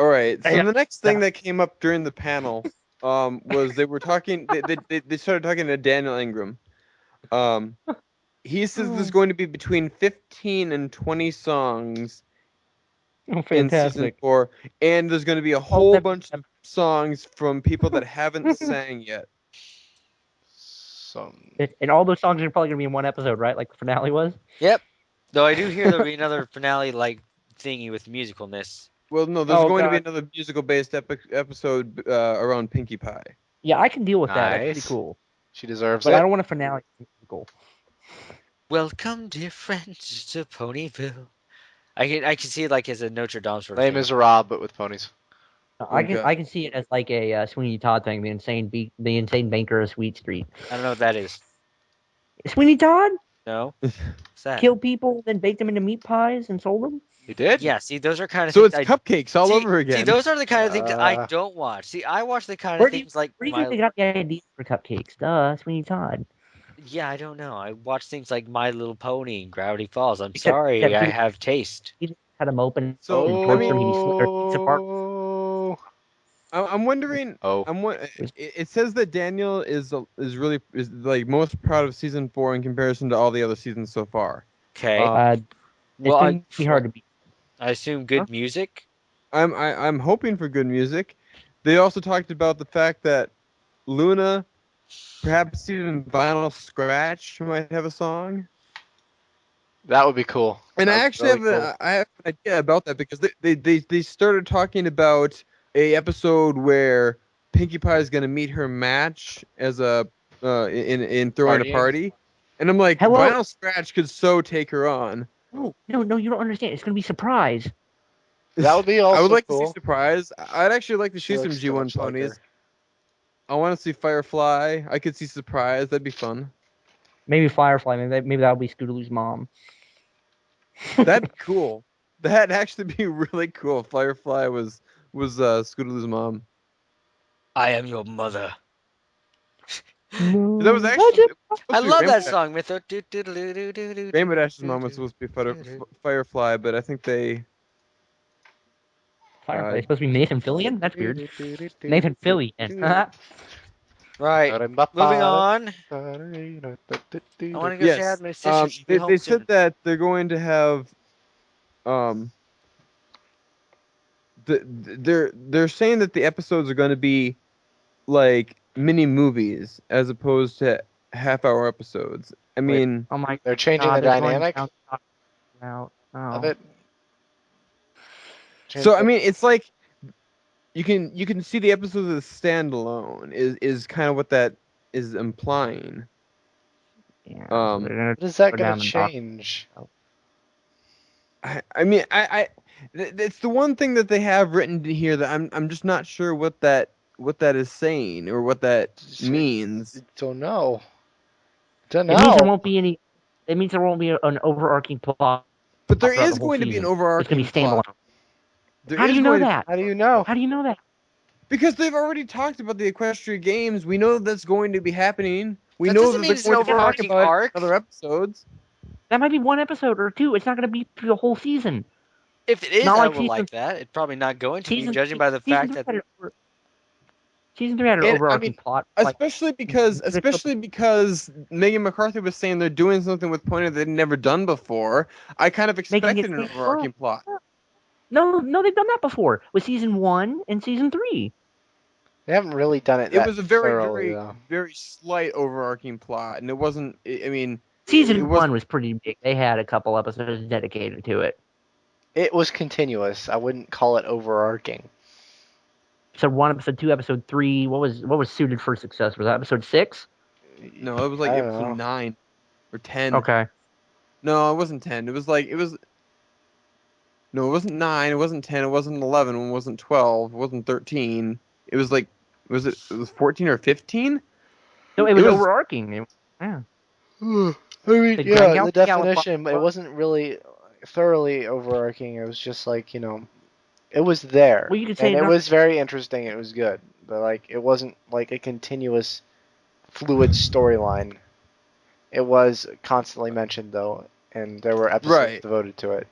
All right. So Yeah. the next thing that came up during the panel, was they were talking. They started talking to Daniel Ingram. Um, he says there's going to be between 15 and 20 songs Oh, in season fantastic. 4, and there's going to be a All whole that- bunch of songs from people that haven't sang yet. Some. And all those songs are probably gonna be in one episode, right? Like the finale was. Yep. Though I do hear there'll be another finale like thingy with musicalness. Well, no, there's Oh going to be god. another musical-based episode around Pinkie Pie. Yeah, I can deal with that. That's pretty Nice. cool. She deserves But I it. don't want a finale musical. Welcome, dear friends, to Ponyville. I can see it like as a Notre Dame sort of Les thing. Miserables, but with ponies. Okay. I can see it as like a Sweeney Todd thing, the insane banker of Sweet Street. I don't know what that is. Sweeney Todd No? What's that? killed people, then baked them into meat pies and sold them. You did? Yeah, see, those are kind of So things it's cupcakes all over See, again. those are the kind of things I Uh, don't watch. See, I watch the kind Where of do you, things like where do you think they got the idea for cupcakes? Duh, Sweeney Todd. Yeah, I don't know. I watch things like My Little Pony and Gravity Falls. I'm Except- sorry, except I he- have taste. He cut them open So and I torture mean, them. He'd be slit their pizza apart. Oh. I'm wondering. Oh. It says that Daniel is like most proud of season 4 in comparison to all the other seasons so far. Okay. It's well, gonna be hard to beat. I assume good music. I'm hoping for good music. They also talked about the fact that Luna, perhaps even Vinyl Scratch, might have a song. That would be cool. And I That's actually really cool. I have an idea about that because they started talking about a episode where Pinkie Pie is going to meet her match as a in throwing a Partying? party, and I'm like, Hello? Vinyl Scratch could so take her on. No, you don't understand. It's gonna be a surprise. That would be also I would like cool. to see Surprise. I'd actually like to see She some looks so G1 much like ponies. her. I want to see Firefly. I could see Surprise. That'd be fun. Maybe Firefly. Maybe that'll be Scootaloo's mom. That'd be cool. That'd actually be really cool. Firefly was Scootaloo's mom. I am your mother. That was actually. I love that song. Mytho. Rainbow Dash's mom was supposed to be Firefly, but I think they. Firefly. It's supposed to be Nathan Fillion? That's weird. Nathan Fillion. Right. Moving on. I want to go say hi Yes. to my sister. She'll be home They soon. said that they're going to have. They're saying that the episodes are going to be like mini movies as opposed to half-hour episodes. I mean, Oh my They're changing god. the they're going dynamic down- out. of Oh. it. so I mean, it's like you can see the episodes as standalone is kind of what that is implying. Yeah. Um, They're gonna What is that go going down to and talk. change? I mean, it's the one thing that they have written here that I'm just not sure what that is saying or what that means. Don't know. Don't It means there know. won't be any. It means there won't be an overarching plot. But there throughout is the whole going to be an season. overarching It's gonna be standalone. plot. There How do is you know going to- that? How do you know? How do you know that? Because they've already talked about the Equestria Games. We know that's going to be happening. We That know doesn't that mean they're it's an going to talk overarching about it arc. in other episodes. That might be one episode or two. It's not going to be through the whole season. If it is, Not I like will season- like that. It's probably not going to be, Season judging by the season fact three that. had season 3 had an And, I overarching mean, plot. Like, Especially because Megan McCarthy was saying they're doing something with Pointer they'd never done before. I kind of Making expected it an stand overarching plot. no, they've done that before with season 1 and season 3. They haven't really done it. It was a very, thoroughly, very, though. very slight overarching plot, and it wasn't. I mean, Season it was 1 was pretty big. They had a couple episodes dedicated to it. It was continuous. I wouldn't call it overarching. Episode 1, episode 2, episode 3. What was suited for success? Was that episode 6? no, it was like I don't episode know. 9 or 10. Okay. No, it wasn't 10. It was like it was. No, it wasn't 9. It wasn't 10. It wasn't 11. It wasn't 12. It wasn't 13. It was like it was 14 or 15? No, it was was- overarching. Yeah. I mean, The yeah, Grand the Galaxy definition, but it wasn't really thoroughly overarching. It was just like, it was there. Well, you could say and it not- was very interesting. It was good. But, like, it wasn't, like, a continuous, fluid storyline. It was constantly mentioned, though, and there were episodes Right. devoted to it.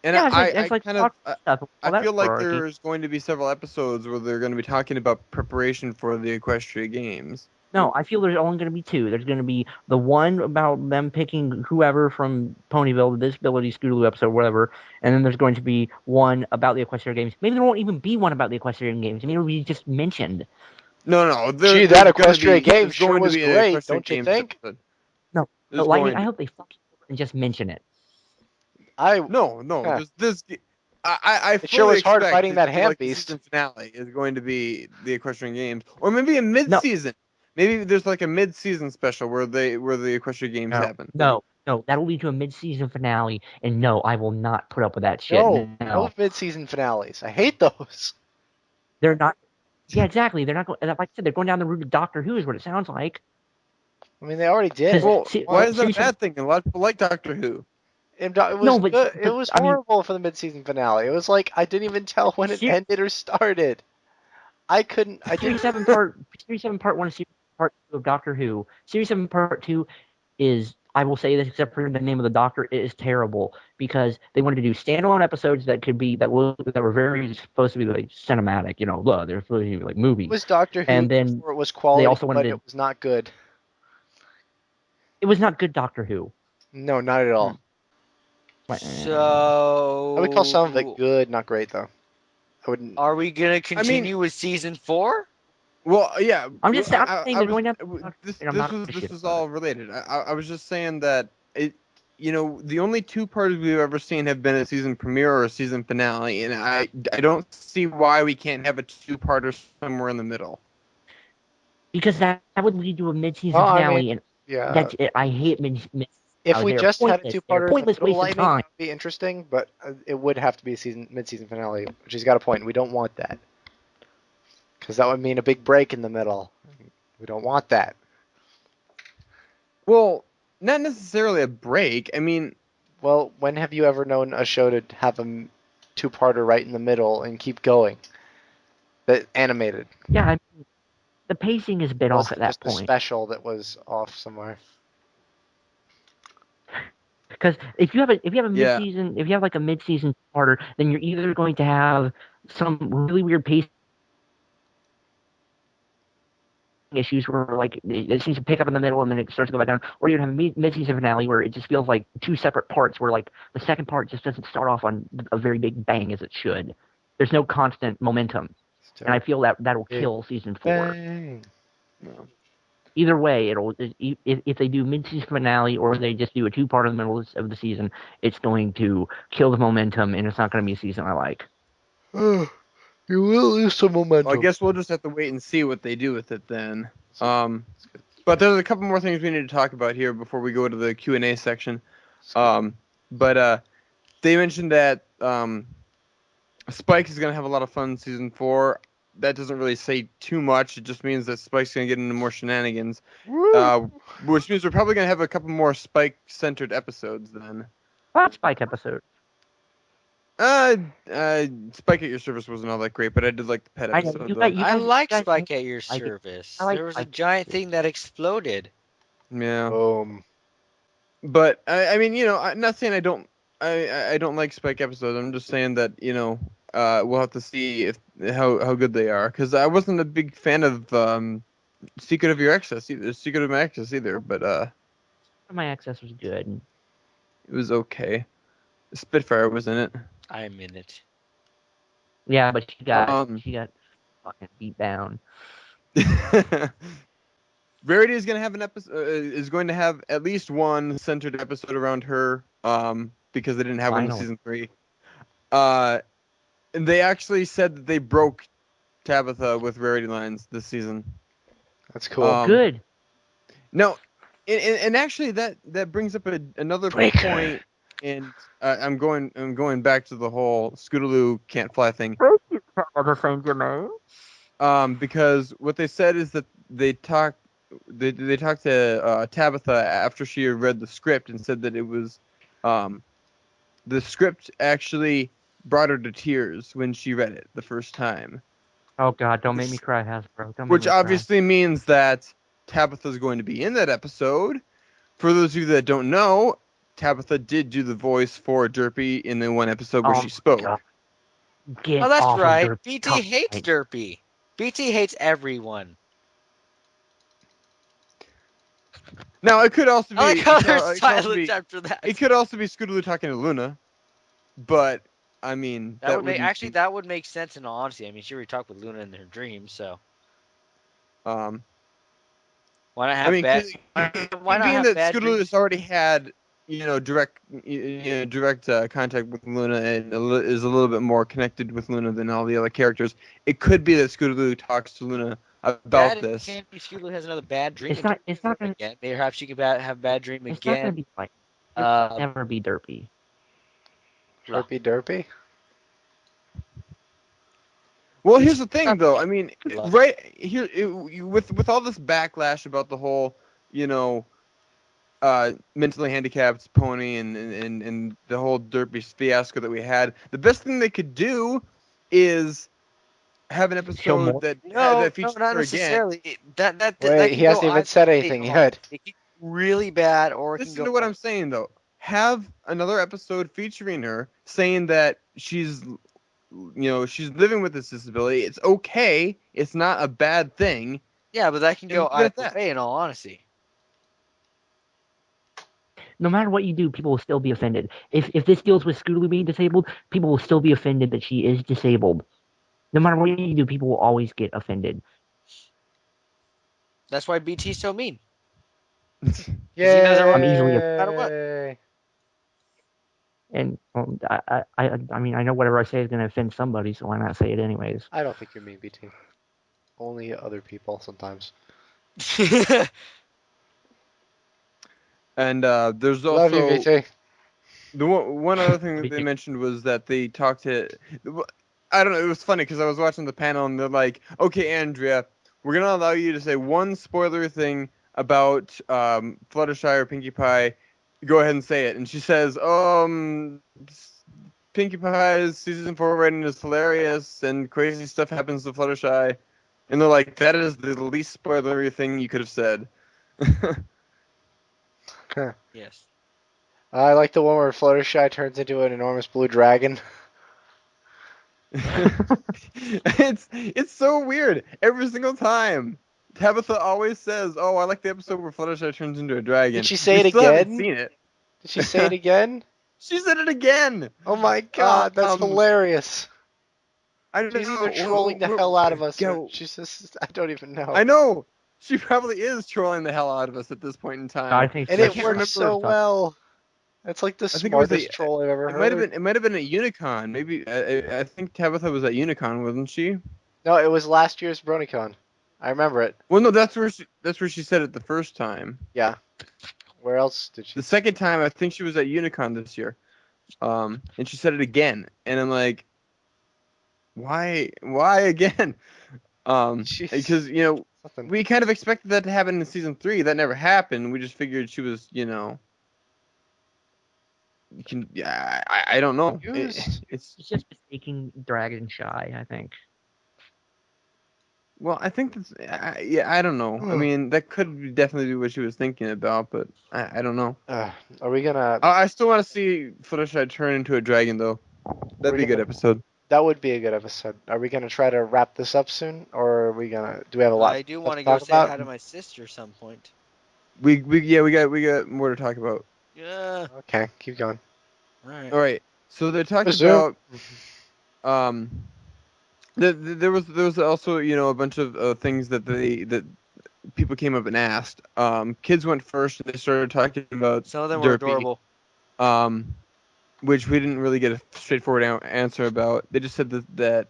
And Yeah, it's I like kind of stuff. All I that feel like hierarchy. there's going to be several episodes where they're going to be talking about preparation for the Equestria Games. No, I feel there's only going to be two. There's going to be the one about them picking whoever from Ponyville, the Disability Scootaloo episode, whatever, and then there's going to be one about the Equestria Games. Maybe there won't even be one about the Equestria Games. Maybe it'll be just mentioned. No, Gee, that there's gonna Equestria be game there's sure going to was be an great, Equestria don't you Games think? episode. No, There's but Lightning, going I to. hope they fucking and just mention it. I No, Huh. I It sure fully was hard expect fighting that hand like the beast. season finale is going to be the Equestrian Games, or maybe a No, mid-season. Maybe there's like a mid-season special where the Equestrian Games happen. no. That'll lead to a mid-season finale, and no, I will not put up with that shit. No No, mid-season finales. I hate those. they're not. Yeah, exactly. They're not going. Like I said, they're going down the route of Doctor Who, is what it sounds like. I mean, they already did. Because Well, why is that a seriously, bad thing? A lot of people like Doctor Who. It no, was but good. It was I mean, horrible for the mid-season finale. It was like I didn't even tell when it ended or started. I couldn't. I Series didn't. 7 part 1 and Series 7 part 2 of Doctor Who. Series 7 part 2 is, I will say this except for the name of the Doctor, it is terrible because they wanted to do standalone episodes that were very supposed to be like cinematic, they're supposed to be like It movies. was Doctor Who And then before it was they quality, also wanted but to, it was not good. it was not good Doctor Who. No, not at all. So I would call some of it good, not great though. I wouldn't. Are we gonna continue with season 4? Well, yeah. I'm just saying they're going down. This was all related. I was just saying that the only two parts we've ever seen have been a season premiere or a season finale, and I don't see why we can't have a two-parter somewhere in the middle. Because that would lead to a mid-season Well, I finale, mean, and yeah. that's it. I hate mid. If we they're just had a pointless. two-parter They're in the pointless middle, waste of Lightning, time. that would be interesting, but it would have to be a mid-season finale, which he's got a point. We don't want that. Because that would mean a big break in the middle. We don't want that. Well, not necessarily a break. I mean, Well, when have you ever known a show to have a two-parter right in the middle and keep going? That animated. Yeah, I mean, the pacing is a bit off at that just point. a special that was off somewhere. Because if you have a Yeah. mid-season, if you have like a mid-season starter, then you're either going to have some really weird pacing issues where like it seems to pick up in the middle and then it starts to go back down, or you're gonna have a mid-season finale where it just feels like two separate parts, where like the second part just doesn't start off on a very big bang as it should. There's no constant momentum, and I feel that'll kill season 4. Bang. no. Either way, if they do mid-season finale or they just do a two-part in the middle of the season, it's going to kill the momentum, and it's not going to be a season I like. You will lose some momentum. Well, I guess we'll just have to wait and see what they do with it then. But there's a couple more things we need to talk about here before we go to the Q&A section. But they mentioned that Spike is going to have a lot of fun in season 4. That doesn't really say too much. It just means that Spike's going to get into more shenanigans, which means we're probably going to have a couple more Spike-centered episodes then. That Spike episode. Spike at Your Service wasn't all that great, but I did like the pet episode. I like guys- Spike at Your I like it. Service. I like There was a Spike. giant thing that exploded. Yeah. Boom. But I mean, I'm not saying I don't like Spike episodes. I'm just saying that we'll have to see how good they are, because I wasn't a big fan of Secret of My Access either. But My Access was good. it was okay. Spitfire was in it. I'm in it. Yeah, but she got fucking beat down. Verity is gonna have an episode. Is going to have at least one centered episode around her. Because they didn't have one in season 3. And they actually said that they broke Tabitha with Rarity Lines this season. That's cool. Good. No, and actually that brings up another point. And I'm going back to the whole Scootaloo can't fly thing. Because what they said is that they talked to Tabitha after she had read the script and said that it was the script actually brought her to tears when she read it the first time. Oh God, don't make me cry, Hasbro. Which obviously means that Tabitha's going to be in that episode. For those of you that don't know, Tabitha did do the voice for Derpy in the one episode where Oh she spoke. God. Get Oh, that's off right. of their BT hates tongue. Derpy. BT hates everyone. Now it could also be. I like how it could, there's it could also silence be. after that. It could also be Scootaloo talking to Luna, but I mean That would make wouldn't actually be- that would make sense in all honesty. I mean, she already talked with Luna in her dreams, so why not have I mean, bad? 'cause Why not being have that bad Scootaloo dreams? has already had direct contact with Luna and is a little bit more connected with Luna than all the other characters, it could be that Scootaloo talks to Luna about That this. can't be. Scootaloo has another bad dream. It's not. It's not gonna. again. Perhaps she could have bad dream It's not gonna again. be like. It'll Uh, never be Derpy. Derpy derpy. Well, here's the thing, though. I mean, Love. right here, with all this backlash about the whole, mentally handicapped pony and the whole Derpy fiasco that we had, the best thing they could do is have an Show episode more. that features not her again. necessarily. That Wait, can he hasn't go even either said way. anything Hold on. yet. It can go really bad, or it can Listen go. to what I'm saying, though. Have another episode featuring her saying that she's living with this disability. It's okay. It's not a bad thing. Yeah, but that can And go leave it at either that. way. In all honesty. No matter what you do, people will still be offended. If this deals with Scootaloo being disabled, people will still be offended that she is disabled. No matter what you do, people will always get offended. That's why BT's so mean. Yay! I'm easily matter what. And I mean, I know whatever I say is going to offend somebody, so why not say it anyways? I don't think you're mean, BT. Only other people sometimes. And there's Love you, also BT. the one other thing that they mentioned was that they talked to. I don't know. It was funny because I was watching the panel and they're like, "Okay, Andrea, we're gonna allow you to say one spoiler thing about Fluttershy or Pinkie Pie. Go ahead and say it." And she says, Pinkie Pie's season 4 rating is hilarious and crazy stuff happens to Fluttershy." And they're like, "That is the least spoilery thing you could have said." Yes. I like the one where Fluttershy turns into an enormous blue dragon. It's so weird every single time. Tabitha always says, "Oh, I like the episode where Fluttershy turns into a dragon." Did she say it We still haven't again? seen it. Did she say it again? She said it again. Oh my god, that's Um, hilarious. I don't She's know. either trolling the hell out of us or Go. she's just, I don't even know. I know. She probably is trolling the hell out of us at this point in time. I think And so. it can't works remember so if well. It's like the think it was smartest troll I've ever heard. It might have been at Unicon. Maybe I think Tabitha was at Unicon, wasn't she? No, it was last year's BronyCon. I remember it. Well, no, that's where she said it the first time. Yeah. Where else did she? The second time, I think she was at Unicon this year, and she said it again, and I'm like, why again? Jeez. Because Something. we kind of expected that to happen in season 3. That never happened. We just figured she was, I don't know. Confused? It's It's just mistaking Dragon Shy, I think. well, I think that's I don't know. I Ugh. mean, that could definitely be what she was thinking about, but I don't know. Are we gonna? I still want to see Fluttershy turn into a dragon, though. That'd be a good episode. That would be a good episode. Are we gonna try to wrap this up soon, or are we gonna? Do we have a lot? I do left want to to go talk say about? hi to my sister some point. We got more to talk about. Yeah. Okay, keep going. All right. All right. So they're talking Resume. about there was also a bunch of things that people came up and asked. Kids went first and they started talking about Some of them were Derpy, adorable. which we didn't really get a straightforward answer about. They just said that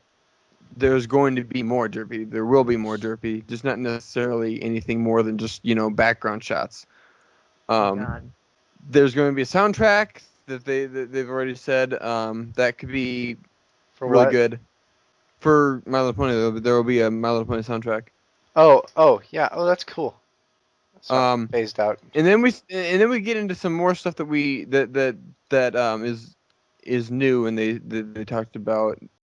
there's going to be more Derpy. There will be more Derpy, just not necessarily anything more than just background shots. God. There's going to be a soundtrack that they've already said that could be For really what? good. For My Little Pony, there will be a My Little Pony soundtrack. Oh, yeah. Oh, that's cool. So phased out. And then we get into some more stuff that is new, and they talked about